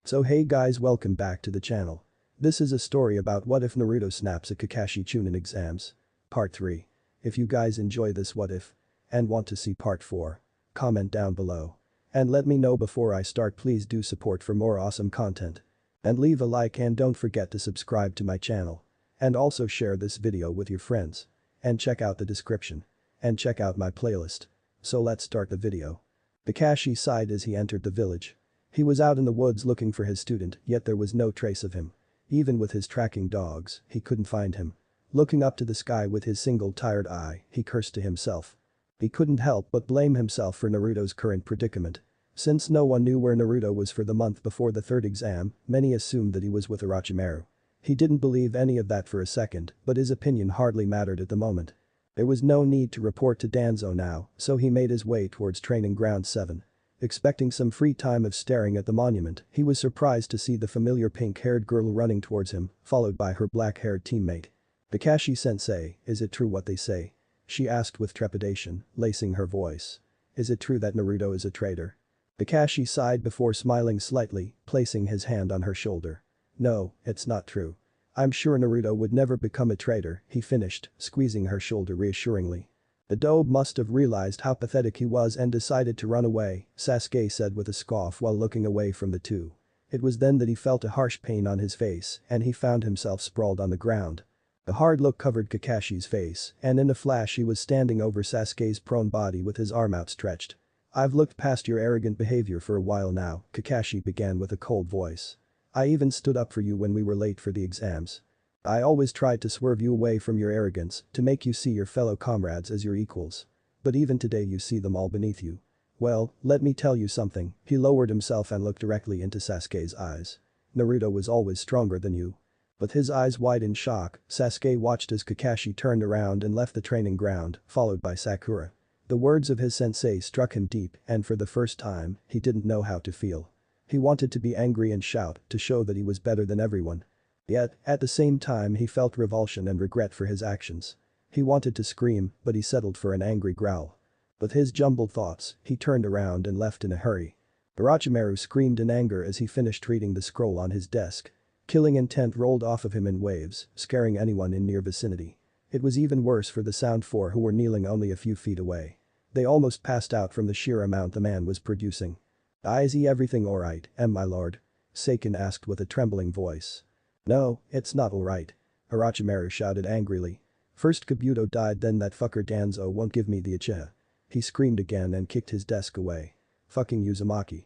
So hey guys, welcome back to the channel. This is a story about what if Naruto snaps at Kakashi Chunin exams. Part 3. If you guys enjoy this what if and want to see part 4, comment down below. And let me know before I start. Please do support for more awesome content. And leave a like and don't forget to subscribe to my channel. And also share this video with your friends. And check out the description. And check out my playlist. So let's start the video. Kakashi sighed as he entered the village. He was out in the woods looking for his student, yet there was no trace of him. Even with his tracking dogs, he couldn't find him. Looking up to the sky with his single tired eye, he cursed to himself. He couldn't help but blame himself for Naruto's current predicament. Since no one knew where Naruto was for the month before the third exam, many assumed that he was with Orochimaru. He didn't believe any of that for a second, but his opinion hardly mattered at the moment. There was no need to report to Danzo now, so he made his way towards Training Ground 7. Expecting some free time of staring at the monument, he was surprised to see the familiar pink-haired girl running towards him, followed by her black-haired teammate. "Kakashi-sensei, is it true what they say?" she asked with trepidation, lacing her voice. "Is it true that Naruto is a traitor?" Kakashi sighed before smiling slightly, placing his hand on her shoulder. "No, it's not true. I'm sure Naruto would never become a traitor," he finished, squeezing her shoulder reassuringly. "The dope must have realized how pathetic he was and decided to run away," Sasuke said with a scoff while looking away from the two. It was then that he felt a harsh pain on his face and he found himself sprawled on the ground. A hard look covered Kakashi's face and in a flash he was standing over Sasuke's prone body with his arm outstretched. "I've looked past your arrogant behavior for a while now," Kakashi began with a cold voice. "I even stood up for you when we were late for the exams. I always tried to swerve you away from your arrogance, to make you see your fellow comrades as your equals. But even today you see them all beneath you. Well, let me tell you something." He lowered himself and looked directly into Sasuke's eyes. "Naruto was always stronger than you." With his eyes wide in shock, Sasuke watched as Kakashi turned around and left the training ground, followed by Sakura. The words of his sensei struck him deep and for the first time, he didn't know how to feel. He wanted to be angry and shout to show that he was better than everyone. Yet, at the same time he felt revulsion and regret for his actions. He wanted to scream, but he settled for an angry growl. With his jumbled thoughts, he turned around and left in a hurry. Orochimaru screamed in anger as he finished reading the scroll on his desk. Killing intent rolled off of him in waves, scaring anyone in near vicinity. It was even worse for the Sound Four who were kneeling only a few feet away. They almost passed out from the sheer amount the man was producing. "Is he everything alright, my lord?" Seiken asked with a trembling voice. "No, it's not alright," Orochimaru shouted angrily. "First Kabuto died, then that fucker Danzo won't give me the Uchiha." He screamed again and kicked his desk away. "Fucking Uzumaki.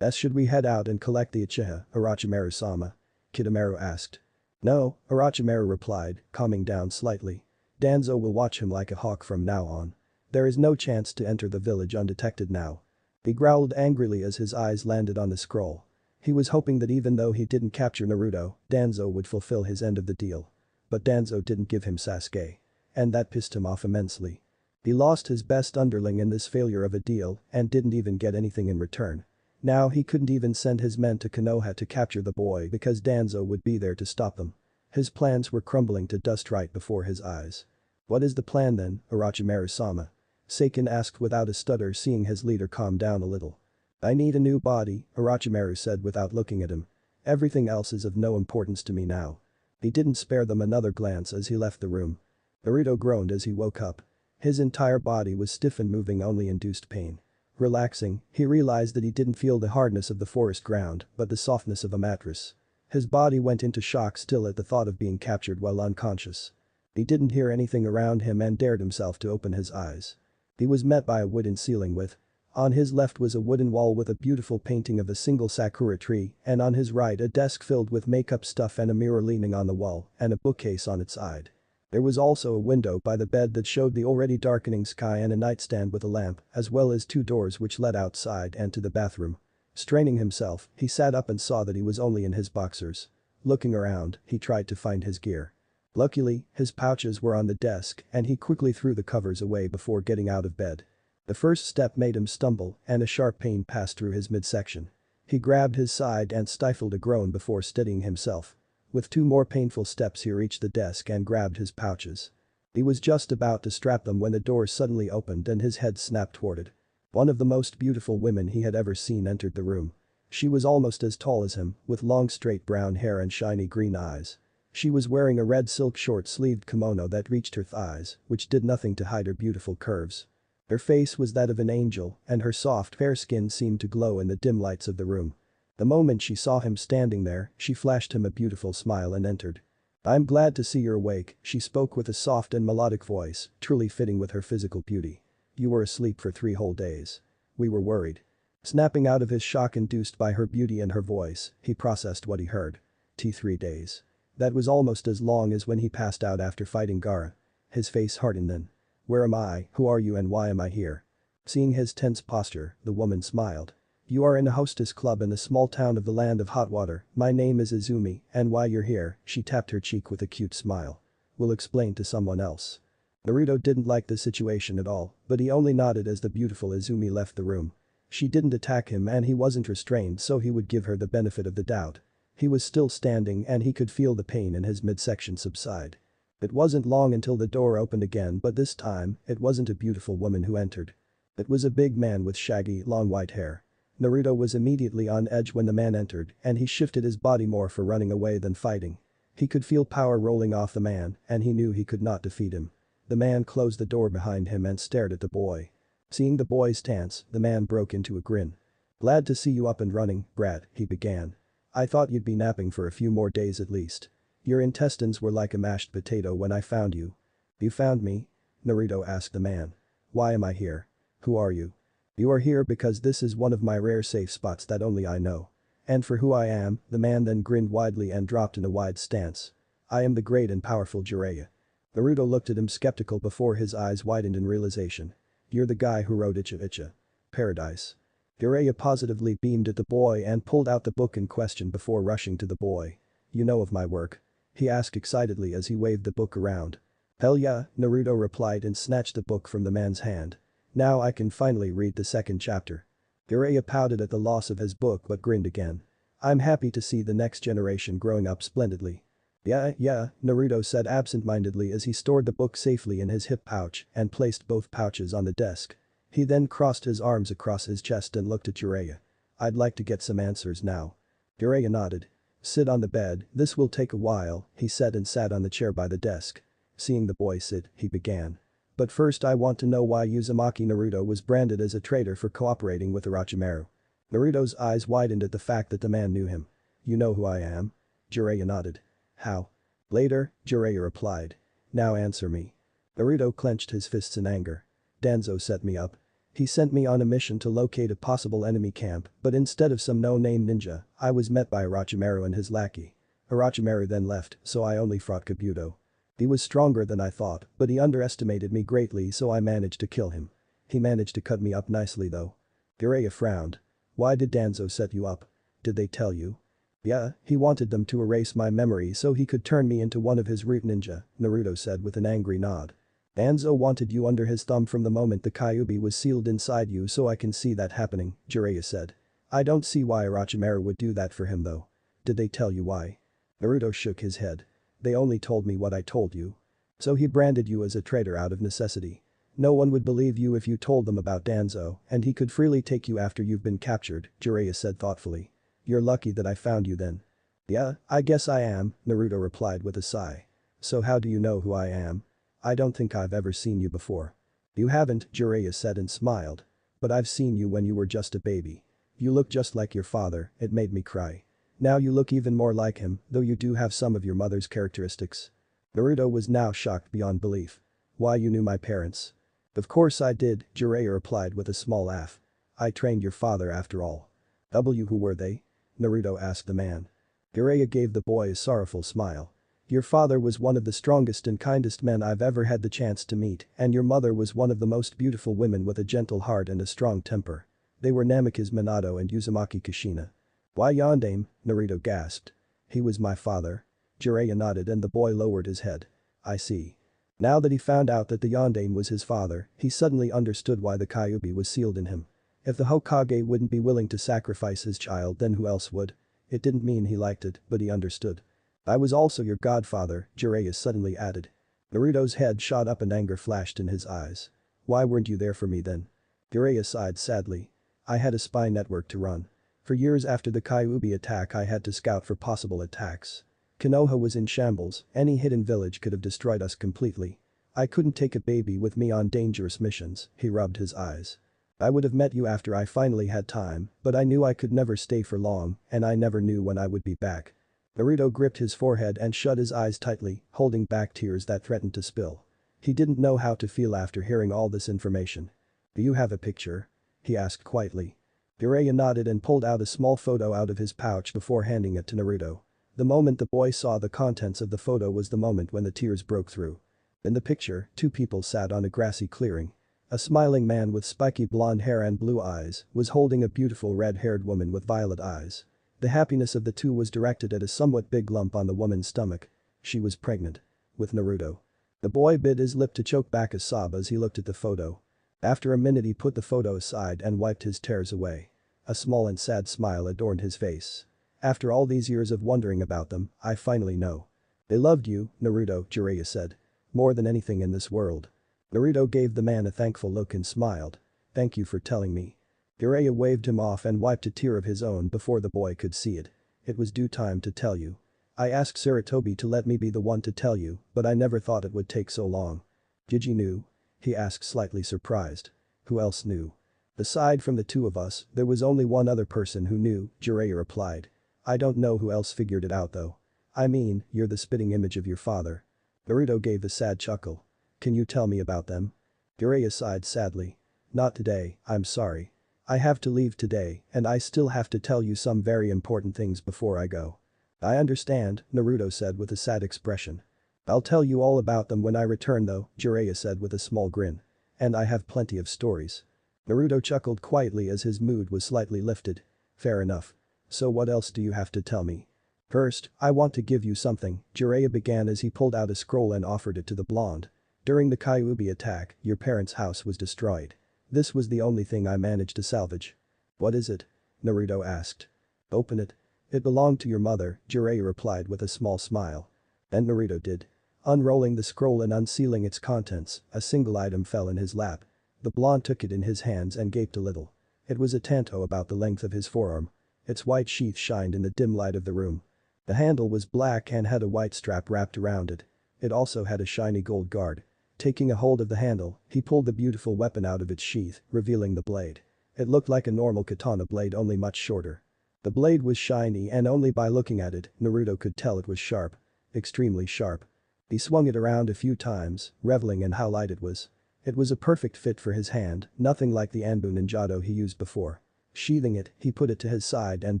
Should we head out and collect the Uchiha, Orochimaru-sama?" Kidomaru asked. "No," Orochimaru replied, calming down slightly. "Danzo will watch him like a hawk from now on. There is no chance to enter the village undetected now." He growled angrily as his eyes landed on the scroll. He was hoping that even though he didn't capture Naruto, Danzo would fulfill his end of the deal. But Danzo didn't give him Sasuke. And that pissed him off immensely. He lost his best underling in this failure of a deal and didn't even get anything in return. Now he couldn't even send his men to Konoha to capture the boy because Danzo would be there to stop them. His plans were crumbling to dust right before his eyes. "What is the plan then, Orochimaru-sama?" Seiken asked without a stutter, seeing his leader calm down a little. "I need a new body," Orochimaru said without looking at him. "Everything else is of no importance to me now." He didn't spare them another glance as he left the room. Naruto groaned as he woke up. His entire body was stiff and moving only induced pain. Relaxing, he realized that he didn't feel the hardness of the forest ground, but the softness of a mattress. His body went into shock still at the thought of being captured while unconscious. He didn't hear anything around him and dared himself to open his eyes. He was met by a wooden ceiling with. On his left was a wooden wall with a beautiful painting of a single sakura tree, and on his right a desk filled with makeup stuff and a mirror leaning on the wall and a bookcase on its side. There was also a window by the bed that showed the already darkening sky and a nightstand with a lamp, as well as two doors which led outside and to the bathroom. Straining himself, he sat up and saw that he was only in his boxers. Looking around, he tried to find his gear. Luckily, his pouches were on the desk and he quickly threw the covers away before getting out of bed. The first step made him stumble and a sharp pain passed through his midsection. He grabbed his side and stifled a groan before steadying himself. With two more painful steps he reached the desk and grabbed his pouches. He was just about to strap them when the door suddenly opened and his head snapped toward it. One of the most beautiful women he had ever seen entered the room. She was almost as tall as him, with long straight brown hair and shiny green eyes. She was wearing a red silk short-sleeved kimono that reached her thighs, which did nothing to hide her beautiful curves. Her face was that of an angel, and her soft fair skin seemed to glow in the dim lights of the room. The moment she saw him standing there, she flashed him a beautiful smile and entered. "I'm glad to see you're awake," she spoke with a soft and melodic voice, truly fitting with her physical beauty. "You were asleep for 3 whole days. We were worried." Snapping out of his shock induced by her beauty and her voice, he processed what he heard. 3 days. That was almost as long as when he passed out after fighting Gaara. His face hardened then. "Where am I, who are you and why am I here?" Seeing his tense posture, the woman smiled. "You are in a hostess club in a small town of the land of hot water. My name is Izumi, and why you're here," she tapped her cheek with a cute smile. "We'll explain to someone else." Naruto didn't like the situation at all, but he only nodded as the beautiful Izumi left the room. She didn't attack him and he wasn't restrained, so he would give her the benefit of the doubt. He was still standing and he could feel the pain in his midsection subside. It wasn't long until the door opened again, but this time, it wasn't a beautiful woman who entered. It was a big man with shaggy, long white hair. Naruto was immediately on edge when the man entered and he shifted his body more for running away than fighting. He could feel power rolling off the man and he knew he could not defeat him. The man closed the door behind him and stared at the boy. Seeing the boy's stance, the man broke into a grin. "Glad to see you up and running, brat," he began. "I thought you'd be napping for a few more days at least. Your intestines were like a mashed potato when I found you." "You found me?" Naruto asked the man. "Why am I here? Who are you?" "You are here because this is one of my rare safe spots that only I know. And for who I am," the man then grinned widely and dropped in a wide stance. "I am the great and powerful Jiraiya." Naruto looked at him skeptical before his eyes widened in realization. "You're the guy who wrote Icha Icha Paradise." Jiraiya positively beamed at the boy and pulled out the book in question before rushing to the boy. "You know of my work?" he asked excitedly as he waved the book around. "Hell yeah," Naruto replied and snatched the book from the man's hand. "Now I can finally read the second chapter." Jiraiya pouted at the loss of his book but grinned again. "I'm happy to see the next generation growing up splendidly." Yeah, Naruto said absent-mindedly as he stored the book safely in his hip pouch and placed both pouches on the desk. He then crossed his arms across his chest and looked at Jiraiya. "I'd like to get some answers now." Jiraiya nodded. "Sit on the bed, this will take a while," he said and sat on the chair by the desk. Seeing the boy sit, he began. "But first I want to know why Uzumaki Naruto was branded as a traitor for cooperating with Orochimaru." Naruto's eyes widened at the fact that the man knew him. "You know who I am?" Jiraiya nodded. "How?" "Later," Jiraiya replied. "Now answer me." Naruto clenched his fists in anger. "Danzo set me up. He sent me on a mission to locate a possible enemy camp, but instead of some no-name ninja, I was met by Orochimaru and his lackey. Orochimaru then left, so I only fought Kabuto. He was stronger than I thought, but he underestimated me greatly, so I managed to kill him. He managed to cut me up nicely though." Jiraiya frowned. "Why did Danzo set you up? Did they tell you?" "Yeah, he wanted them to erase my memory so he could turn me into one of his root ninja," Naruto said with an angry nod. "Danzo wanted you under his thumb from the moment the Kyuubi was sealed inside you, so I can see that happening," Jiraiya said. "I don't see why Orochimaru would do that for him though. Did they tell you why?" Naruto shook his head. "They only told me what I told you." "So he branded you as a traitor out of necessity. No one would believe you if you told them about Danzo, and he could freely take you after you've been captured," Jiraiya said thoughtfully. "You're lucky that I found you then." "Yeah, I guess I am," Naruto replied with a sigh. "So how do you know who I am? I don't think I've ever seen you before." "You haven't," Jiraiya said and smiled. "But I've seen you when you were just a baby. You look just like your father, it made me cry. Now you look even more like him, though you do have some of your mother's characteristics." Naruto was now shocked beyond belief. "Why, you knew my parents?" "Of course I did," Jiraiya replied with a small laugh. "I trained your father after all." "Who were they?" Naruto asked the man. Jiraiya gave the boy a sorrowful smile. "Your father was one of the strongest and kindest men I've ever had the chance to meet, and your mother was one of the most beautiful women with a gentle heart and a strong temper. They were Namikaze Minato and Uzumaki Kushina." "Why Yondaime?" Naruto gasped. "He was my father." Jiraiya nodded and the boy lowered his head. "I see." Now that he found out that the Yondaime was his father, he suddenly understood why the Kyuubi was sealed in him. If the Hokage wouldn't be willing to sacrifice his child, then who else would? It didn't mean he liked it, but he understood. "I was also your godfather," Jiraiya suddenly added. Naruto's head shot up and anger flashed in his eyes. "Why weren't you there for me then?" Jiraiya sighed sadly. "I had a spy network to run. For years after the Kyuubi attack I had to scout for possible attacks. Konoha was in shambles, any hidden village could have destroyed us completely. I couldn't take a baby with me on dangerous missions, he rubbed his eyes. I would have met you after I finally had time, but I knew I could never stay for long, and I never knew when I would be back. Naruto gripped his forehead and shut his eyes tightly, holding back tears that threatened to spill. He didn't know how to feel after hearing all this information. Do you have a picture? He asked quietly. Jiraiya nodded and pulled out a small photo out of his pouch before handing it to Naruto. The moment the boy saw the contents of the photo was the moment when the tears broke through. In the picture, two people sat on a grassy clearing. A smiling man with spiky blonde hair and blue eyes was holding a beautiful red-haired woman with violet eyes. The happiness of the two was directed at a somewhat big lump on the woman's stomach. She was pregnant. With Naruto. The boy bit his lip to choke back a sob as he looked at the photo. After a minute he put the photo aside and wiped his tears away. A small and sad smile adorned his face. After all these years of wondering about them, I finally know. They loved you, Naruto, Jiraiya said. More than anything in this world. Naruto gave the man a thankful look and smiled. Thank you for telling me. Jiraiya waved him off and wiped a tear of his own before the boy could see it. It was due time to tell you. I asked Sarutobi to let me be the one to tell you, but I never thought it would take so long. Gigi knew? He asked slightly surprised. Who else knew? Aside from the two of us, there was only one other person who knew, Jiraiya replied. I don't know who else figured it out though. I mean, you're the spitting image of your father. Naruto gave a sad chuckle. Can you tell me about them? Jiraiya sighed sadly. Not today, I'm sorry. I have to leave today, and I still have to tell you some very important things before I go. I understand, Naruto said with a sad expression. I'll tell you all about them when I return though, Jiraiya said with a small grin. And I have plenty of stories. Naruto chuckled quietly as his mood was slightly lifted. Fair enough. So what else do you have to tell me? First, I want to give you something, Jiraiya began as he pulled out a scroll and offered it to the blonde. During the Kyuubi attack, your parents' house was destroyed. This was the only thing I managed to salvage. What is it? Naruto asked. Open it. It belonged to your mother, Jiraiya replied with a small smile. And Naruto did. Unrolling the scroll and unsealing its contents, a single item fell in his lap. The blonde took it in his hands and gaped a little. It was a tanto about the length of his forearm. Its white sheath shined in the dim light of the room. The handle was black and had a white strap wrapped around it. It also had a shiny gold guard. Taking a hold of the handle, he pulled the beautiful weapon out of its sheath, revealing the blade. It looked like a normal katana blade only much shorter. The blade was shiny and only by looking at it, Naruto could tell it was sharp. Extremely sharp. He swung it around a few times, reveling in how light it was. It was a perfect fit for his hand, nothing like the Anbu Ninjato he used before. Sheathing it, he put it to his side and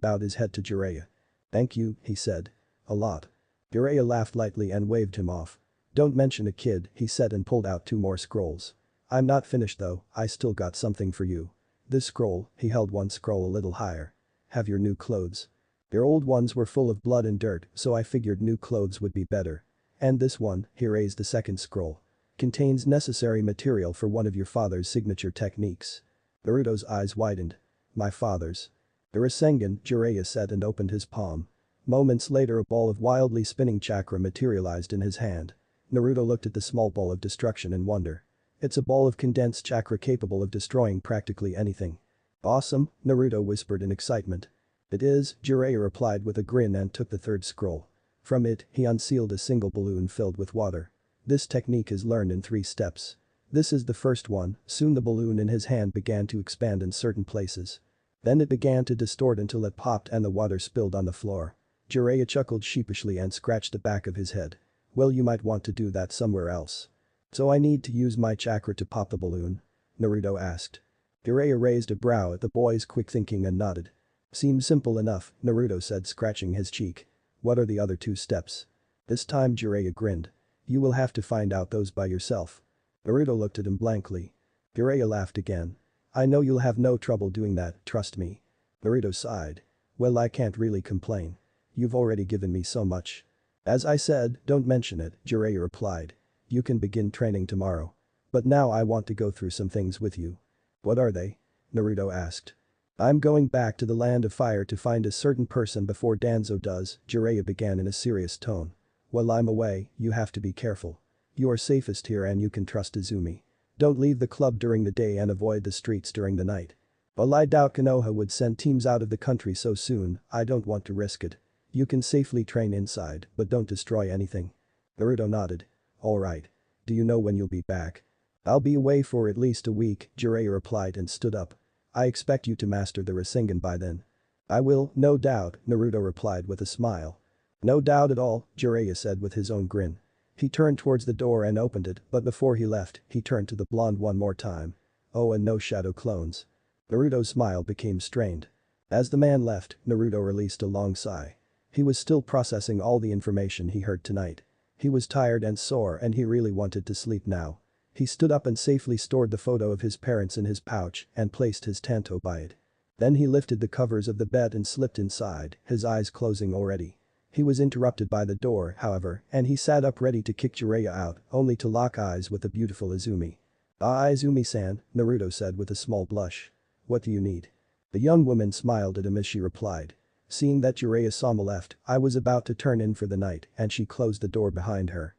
bowed his head to Jiraiya. Thank you, he said. A lot. Jiraiya laughed lightly and waved him off. Don't mention a kid, he said and pulled out two more scrolls. I'm not finished though, I still got something for you. This scroll, he held one scroll a little higher. Have your new clothes. Your old ones were full of blood and dirt, so I figured new clothes would be better. And this one, he raised the second scroll. Contains necessary material for one of your father's signature techniques. Naruto's eyes widened. My father's. The Rasengan, Jiraiya said and opened his palm. Moments later a ball of wildly spinning chakra materialized in his hand. Naruto looked at the small ball of destruction in wonder. It's a ball of condensed chakra capable of destroying practically anything. Awesome, Naruto whispered in excitement. It is, Jiraiya replied with a grin and took the third scroll. From it, he unsealed a single balloon filled with water. This technique is learned in 3 steps. This is the first one, soon the balloon in his hand began to expand in certain places. Then it began to distort until it popped and the water spilled on the floor. Jiraiya chuckled sheepishly and scratched the back of his head. Well, you might want to do that somewhere else. So I need to use my chakra to pop the balloon? Naruto asked. Jiraiya raised a brow at the boy's quick thinking and nodded. Seems simple enough, Naruto said scratching his cheek. What are the other 2 steps? This time Jiraiya grinned. You will have to find out those by yourself. Naruto looked at him blankly. Jiraiya laughed again. I know you'll have no trouble doing that, trust me. Naruto sighed. Well, I can't really complain. You've already given me so much. As I said, don't mention it, Jiraiya replied. You can begin training tomorrow. But now I want to go through some things with you. What are they? Naruto asked. I'm going back to the land of fire to find a certain person before Danzo does, Jiraiya began in a serious tone. While I'm away, you have to be careful. You are safest here and you can trust Izumi. Don't leave the club during the day and avoid the streets during the night. Well, I doubt Konoha would send teams out of the country so soon, I don't want to risk it. You can safely train inside, but don't destroy anything. Naruto nodded. Alright. Do you know when you'll be back? I'll be away for at least a week, Jiraiya replied and stood up. I expect you to master the Rasengan by then. I will, no doubt, Naruto replied with a smile. No doubt at all, Jiraiya said with his own grin. He turned towards the door and opened it, but before he left, he turned to the blonde one more time. Oh, and no shadow clones. Naruto's smile became strained. As the man left, Naruto released a long sigh. He was still processing all the information he heard tonight. He was tired and sore and he really wanted to sleep now. He stood up and safely stored the photo of his parents in his pouch and placed his tanto by it. Then he lifted the covers of the bed and slipped inside, his eyes closing already. He was interrupted by the door, however, and he sat up ready to kick Jiraiya out, only to lock eyes with the beautiful Izumi. Ah, Izumi-san, Naruto said with a small blush. What do you need? The young woman smiled at him as she replied. Seeing that Jiraiya-sama left, I was about to turn in for the night and she closed the door behind her.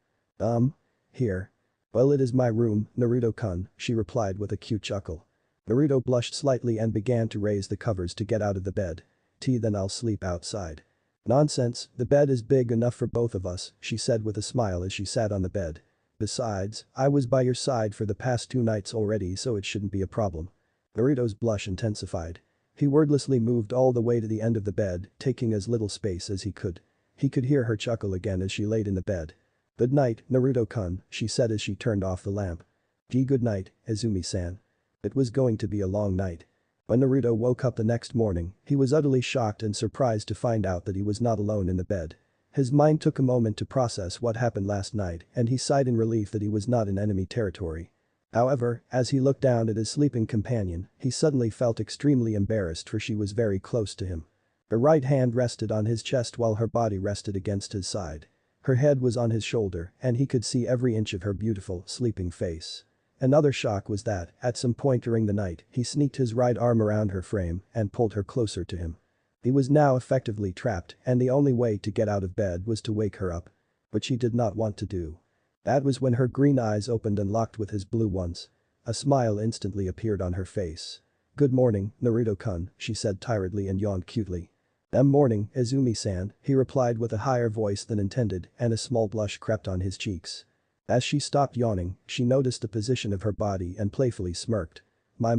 Here. Well, it is my room, Naruto-kun, she replied with a cute chuckle. Naruto blushed slightly and began to raise the covers to get out of the bed. Then I'll sleep outside. Nonsense, the bed is big enough for both of us, she said with a smile as she sat on the bed. Besides, I was by your side for the past 2 nights already so it shouldn't be a problem. Naruto's blush intensified. He wordlessly moved all the way to the end of the bed, taking as little space as he could. He could hear her chuckle again as she laid in the bed. Good night, Naruto-kun, she said as she turned off the lamp. Good night, Izumi-san. It was going to be a long night. When Naruto woke up the next morning, he was utterly shocked and surprised to find out that he was not alone in the bed. His mind took a moment to process what happened last night and he sighed in relief that he was not in enemy territory. However, as he looked down at his sleeping companion, he suddenly felt extremely embarrassed for she was very close to him. Her right hand rested on his chest while her body rested against his side. Her head was on his shoulder and he could see every inch of her beautiful, sleeping face. Another shock was that, at some point during the night, he sneaked his right arm around her frame and pulled her closer to him. He was now effectively trapped and the only way to get out of bed was to wake her up. But she did not want to do. That was when her green eyes opened and locked with his blue ones. A smile instantly appeared on her face. Good morning, Naruto-kun, she said tiredly and yawned cutely. Morning, Izumi-san, he replied with a higher voice than intended and a small blush crept on his cheeks. As she stopped yawning, she noticed the position of her body and playfully smirked. My,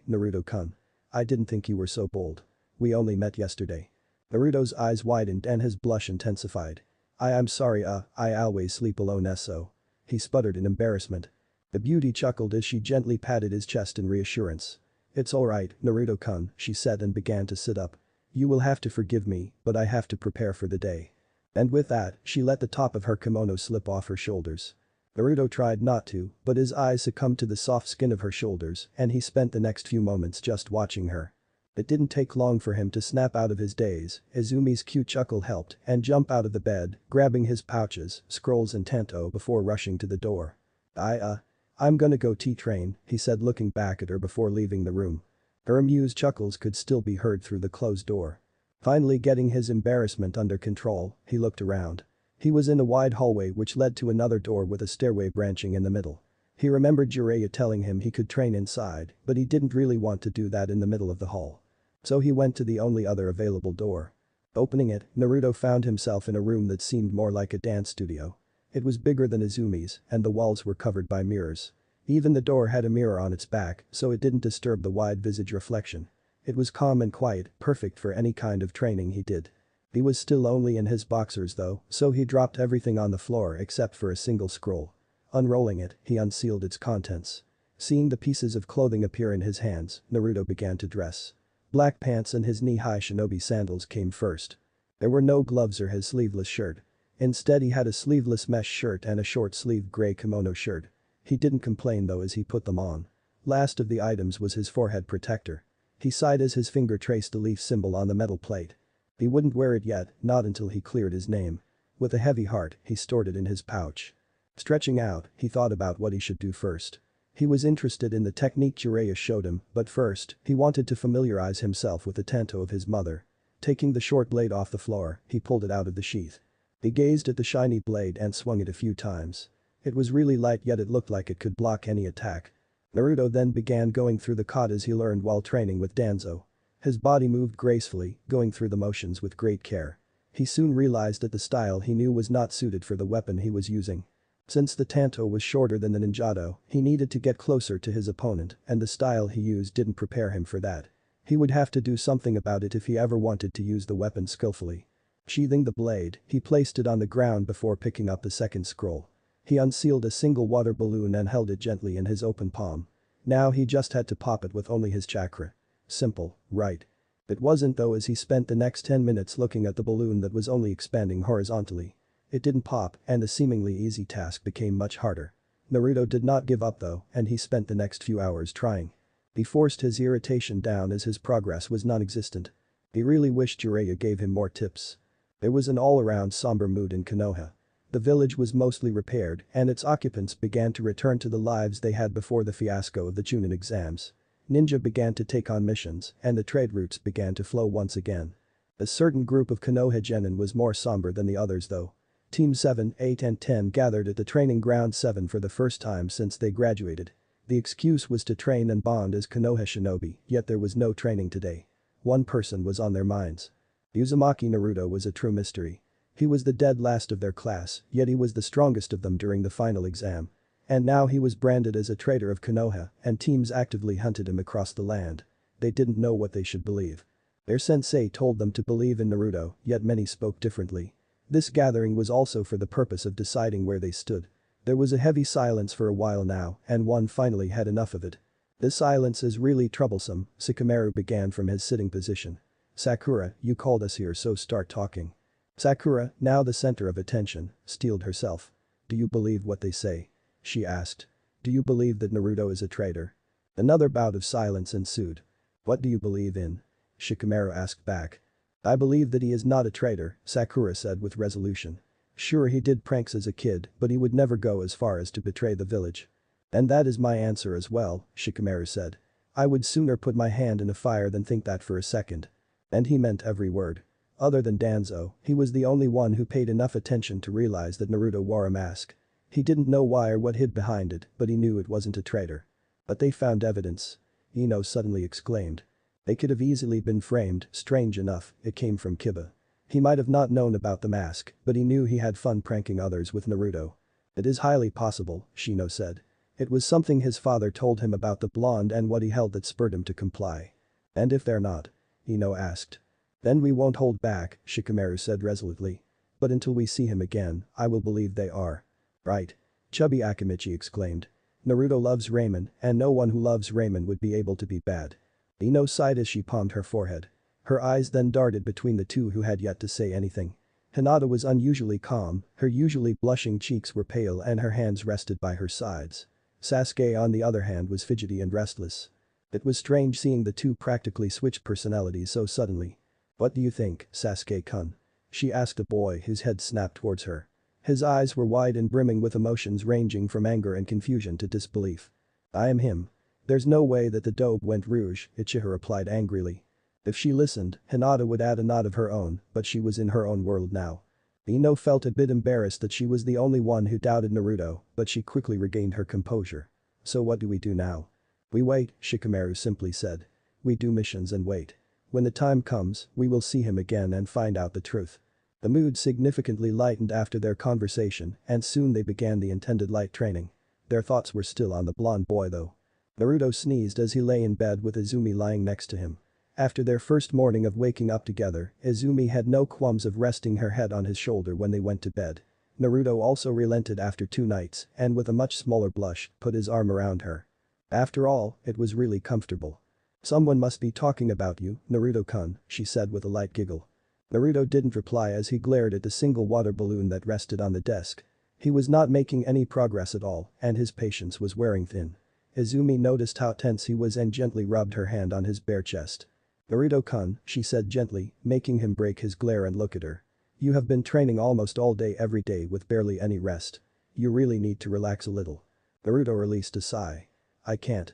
Naruto-kun. I didn't think you were so bold. We only met yesterday. Naruto's eyes widened and his blush intensified. I'm sorry, I always sleep alone so. He sputtered in embarrassment. The beauty chuckled as she gently patted his chest in reassurance. It's alright, Naruto-kun, she said and began to sit up. You will have to forgive me, but I have to prepare for the day. And with that, she let the top of her kimono slip off her shoulders. Naruto tried not to, but his eyes succumbed to the soft skin of her shoulders and he spent the next few moments just watching her. It didn't take long for him to snap out of his daze, Izumi's cute chuckle helped and jump out of the bed, grabbing his pouches, scrolls and tanto before rushing to the door. I'm gonna go train, he said looking back at her before leaving the room. Her amused chuckles could still be heard through the closed door. Finally getting his embarrassment under control, he looked around. He was in a wide hallway which led to another door with a stairway branching in the middle. He remembered Jiraiya telling him he could train inside, but he didn't really want to do that in the middle of the hall. So he went to the only other available door. Opening it, Naruto found himself in a room that seemed more like a dance studio. It was bigger than Izumi's and the walls were covered by mirrors. Even the door had a mirror on its back, so it didn't disturb the wide visage reflection. It was calm and quiet, perfect for any kind of training he did. He was still only in his boxers though, so he dropped everything on the floor except for a single scroll. Unrolling it, he unsealed its contents. Seeing the pieces of clothing appear in his hands, Naruto began to dress. Black pants and his knee-high shinobi sandals came first. There were no gloves or his sleeveless shirt. Instead he had a sleeveless mesh shirt and a short-sleeved gray kimono shirt. He didn't complain though as he put them on. Last of the items was his forehead protector. He sighed as his finger traced a leaf symbol on the metal plate. He wouldn't wear it yet, not until he cleared his name. With a heavy heart, he stored it in his pouch. Stretching out, he thought about what he should do first. He was interested in the technique Jiraiya showed him, but first, he wanted to familiarize himself with the tanto of his mother. Taking the short blade off the floor, he pulled it out of the sheath. He gazed at the shiny blade and swung it a few times. It was really light yet it looked like it could block any attack. Naruto then began going through the katas he learned while training with Danzo. His body moved gracefully, going through the motions with great care. He soon realized that the style he knew was not suited for the weapon he was using. Since the Tanto was shorter than the Ninjato, he needed to get closer to his opponent and the style he used didn't prepare him for that. He would have to do something about it if he ever wanted to use the weapon skillfully. Sheathing the blade, he placed it on the ground before picking up the second scroll. He unsealed a single water balloon and held it gently in his open palm. Now he just had to pop it with only his chakra. Simple, right? It wasn't though, as he spent the next 10 minutes looking at the balloon that was only expanding horizontally. It didn't pop and the seemingly easy task became much harder. Naruto did not give up though and he spent the next few hours trying. He forced his irritation down as his progress was non-existent. He really wished Jiraiya gave him more tips. There was an all-around somber mood in Konoha. The village was mostly repaired and its occupants began to return to the lives they had before the fiasco of the Chunin exams. Ninja began to take on missions and the trade routes began to flow once again. A certain group of Konoha genin was more somber than the others though. Team 7, 8 and 10 gathered at the training ground 7 for the first time since they graduated. The excuse was to train and bond as Konoha shinobi, yet there was no training today. One person was on their minds. Uzumaki Naruto was a true mystery. He was the dead last of their class, yet he was the strongest of them during the final exam. And now he was branded as a traitor of Konoha and teams actively hunted him across the land. They didn't know what they should believe. Their sensei told them to believe in Naruto, yet many spoke differently. This gathering was also for the purpose of deciding where they stood. There was a heavy silence for a while now and one finally had enough of it. This silence is really troublesome, Shikamaru began from his sitting position. Sakura, you called us here so start talking. Sakura, now the center of attention, steeled herself. Do you believe what they say? She asked. Do you believe that Naruto is a traitor? Another bout of silence ensued. What do you believe in? Shikamaru asked back. I believe that he is not a traitor, Sakura said with resolution. Sure, he did pranks as a kid, but he would never go as far as to betray the village. And that is my answer as well, Shikamaru said. I would sooner put my hand in a fire than think that for a second. And he meant every word. Other than Danzo, he was the only one who paid enough attention to realize that Naruto wore a mask. He didn't know why or what hid behind it, but he knew it wasn't a traitor. But they found evidence. Ino suddenly exclaimed. They could have easily been framed, strange enough, it came from Kiba. He might have not known about the mask, but he knew he had fun pranking others with Naruto. It is highly possible, Shino said. It was something his father told him about the blonde and what he held that spurred him to comply. And if they're not? Ino asked. Then we won't hold back, Shikamaru said resolutely. But until we see him again, I will believe they are. Right. Chubby Akimichi exclaimed. Naruto loves ramen and no one who loves ramen would be able to be bad. Ino sighed as she palmed her forehead. Her eyes then darted between the two who had yet to say anything. Hinata was unusually calm, her usually blushing cheeks were pale and her hands rested by her sides. Sasuke on the other hand was fidgety and restless. It was strange seeing the two practically switch personalities so suddenly. What do you think, Sasuke-kun? She asked a boy whose head snapped towards her. His eyes were wide and brimming with emotions ranging from anger and confusion to disbelief. I am him. There's no way that the dobe went rouge, Ichiha replied angrily. If she listened, Hinata would add a nod of her own, but she was in her own world now. Ino felt a bit embarrassed that she was the only one who doubted Naruto, but she quickly regained her composure. So what do we do now? We wait, Shikamaru simply said. We do missions and wait. When the time comes, we will see him again and find out the truth. The mood significantly lightened after their conversation and soon they began the intended light training. Their thoughts were still on the blonde boy though. Naruto sneezed as he lay in bed with Izumi lying next to him. After their first morning of waking up together, Izumi had no qualms of resting her head on his shoulder when they went to bed. Naruto also relented after 2 nights and with a much smaller blush, put his arm around her. After all, it was really comfortable. Someone must be talking about you, Naruto-kun, she said with a light giggle. Naruto didn't reply as he glared at the single water balloon that rested on the desk. He was not making any progress at all and his patience was wearing thin. Izumi noticed how tense he was and gently rubbed her hand on his bare chest. Naruto-kun, she said gently, making him break his glare and look at her. You have been training almost all day every day with barely any rest. You really need to relax a little. Naruto released a sigh. I can't.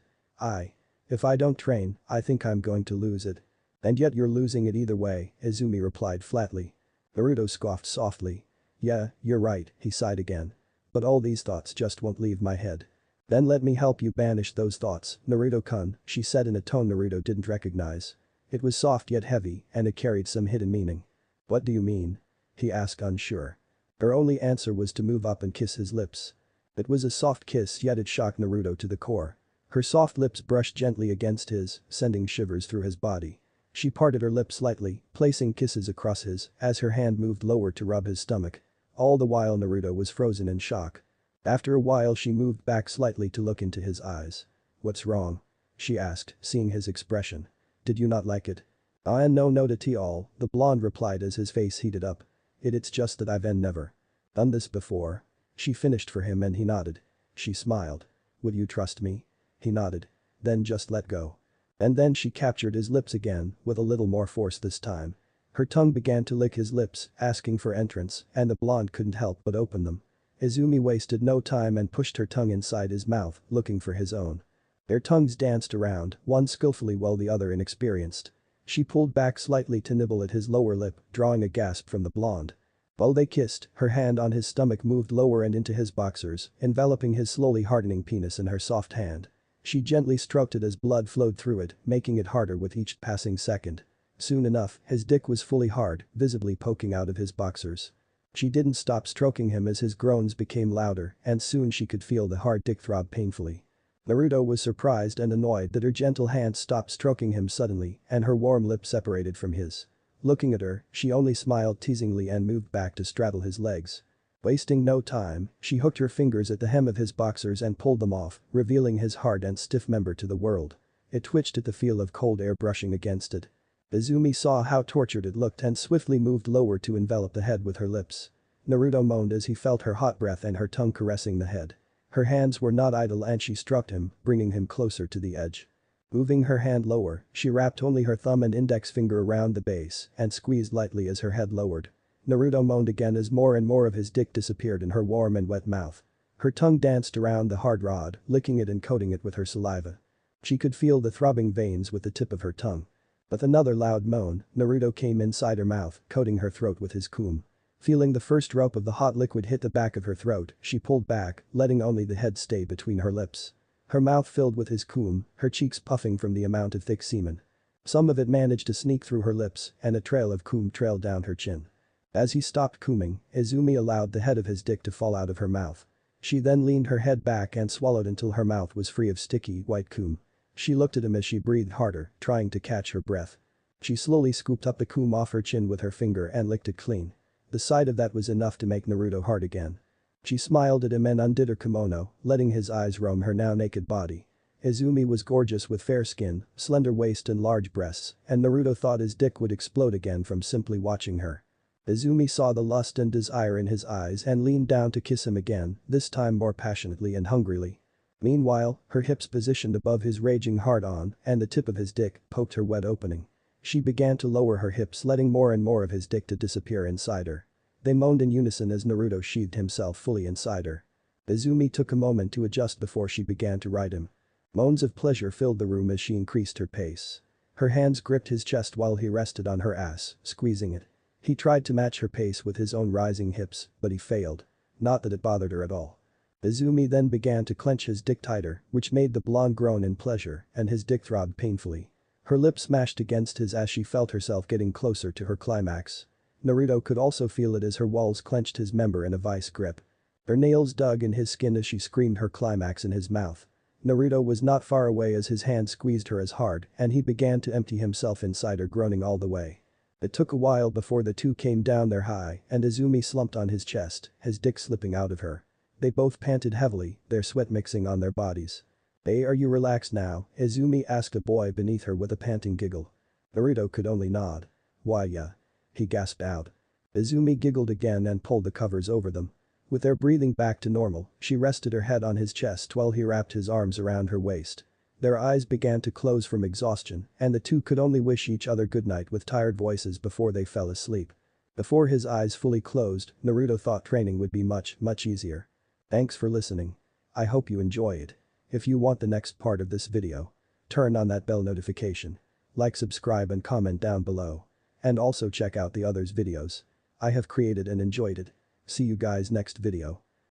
If I don't train, I think I'm going to lose it. And yet you're losing it either way, Izumi replied flatly. Naruto scoffed softly. Yeah, you're right, he sighed again. But all these thoughts just won't leave my head. Then let me help you banish those thoughts, Naruto-kun, she said in a tone Naruto didn't recognize. It was soft yet heavy, and it carried some hidden meaning. What do you mean? He asked unsure. Her only answer was to move up and kiss his lips. It was a soft kiss yet it shocked Naruto to the core. Her soft lips brushed gently against his, sending shivers through his body. She parted her lips slightly, placing kisses across his, as her hand moved lower to rub his stomach. All the while Naruto was frozen in shock. After a while she moved back slightly to look into his eyes. What's wrong? She asked, seeing his expression. Did you not like it? No not at all, the blonde replied as his face heated up. It's just that I've never done this before. She finished for him and he nodded. She smiled. Would you trust me? He nodded. Then just let go. And then she captured his lips again, with a little more force this time. Her tongue began to lick his lips, asking for entrance, and the blonde couldn't help but open them. Izumi wasted no time and pushed her tongue inside his mouth, looking for his own. Their tongues danced around, one skillfully while the other inexperienced. She pulled back slightly to nibble at his lower lip, drawing a gasp from the blonde. While they kissed, her hand on his stomach moved lower and into his boxers, enveloping his slowly hardening penis in her soft hand. She gently stroked it as blood flowed through it, making it harder with each passing second. Soon enough, his dick was fully hard, visibly poking out of his boxers. She didn't stop stroking him as his groans became louder, and soon she could feel the hard dick throb painfully. Naruto was surprised and annoyed that her gentle hand stopped stroking him suddenly and her warm lips separated from his. Looking at her, she only smiled teasingly and moved back to straddle his legs. Wasting no time, she hooked her fingers at the hem of his boxers and pulled them off, revealing his hard and stiff member to the world. It twitched at the feel of cold air brushing against it. Izumi saw how tortured it looked and swiftly moved lower to envelop the head with her lips. Naruto moaned as he felt her hot breath and her tongue caressing the head. Her hands were not idle and she stroked him, bringing him closer to the edge. Moving her hand lower, she wrapped only her thumb and index finger around the base and squeezed lightly as her head lowered. Naruto moaned again as more and more of his dick disappeared in her warm and wet mouth. Her tongue danced around the hard rod, licking it and coating it with her saliva. She could feel the throbbing veins with the tip of her tongue. With another loud moan, Naruto came inside her mouth, coating her throat with his cum. Feeling the first drop of the hot liquid hit the back of her throat, she pulled back, letting only the head stay between her lips. Her mouth filled with his cum, her cheeks puffing from the amount of thick semen. Some of it managed to sneak through her lips, and a trail of cum trailed down her chin. As he stopped cumming, Izumi allowed the head of his dick to fall out of her mouth. She then leaned her head back and swallowed until her mouth was free of sticky, white cum. She looked at him as she breathed harder, trying to catch her breath. She slowly scooped up the cum off her chin with her finger and licked it clean. The sight of that was enough to make Naruto hard again. She smiled at him and undid her kimono, letting his eyes roam her now naked body. Izumi was gorgeous with fair skin, slender waist and large breasts, and Naruto thought his dick would explode again from simply watching her. Izumi saw the lust and desire in his eyes and leaned down to kiss him again, this time more passionately and hungrily. Meanwhile, her hips positioned above his raging hard-on and the tip of his dick poked her wet opening. She began to lower her hips, letting more and more of his dick to disappear inside her. They moaned in unison as Naruto sheathed himself fully inside her. Izumi took a moment to adjust before she began to ride him. Moans of pleasure filled the room as she increased her pace. Her hands gripped his chest while he rested on her ass, squeezing it. He tried to match her pace with his own rising hips, but he failed. Not that it bothered her at all. Izumi then began to clench his dick tighter, which made the blonde groan in pleasure, and his dick throbbed painfully. Her lips smashed against his as she felt herself getting closer to her climax. Naruto could also feel it as her walls clenched his member in a vice grip. Her nails dug in his skin as she screamed her climax in his mouth. Naruto was not far away as his hand squeezed her as hard and he began to empty himself inside her, groaning all the way. It took a while before the two came down their high and Izumi slumped on his chest, his dick slipping out of her. They both panted heavily, their sweat mixing on their bodies. "Hey, are you relaxed now?" Izumi asked a boy beneath her with a panting giggle. Naruto could only nod. "Why yeah," he gasped out. Izumi giggled again and pulled the covers over them. With their breathing back to normal, she rested her head on his chest while he wrapped his arms around her waist. Their eyes began to close from exhaustion and the two could only wish each other goodnight with tired voices before they fell asleep. Before his eyes fully closed, Naruto thought training would be much easier. Thanks for listening. I hope you enjoy it. If you want the next part of this video, turn on that bell notification. Like, subscribe and comment down below. And also check out the others videos I have created and enjoyed it. See you guys next video.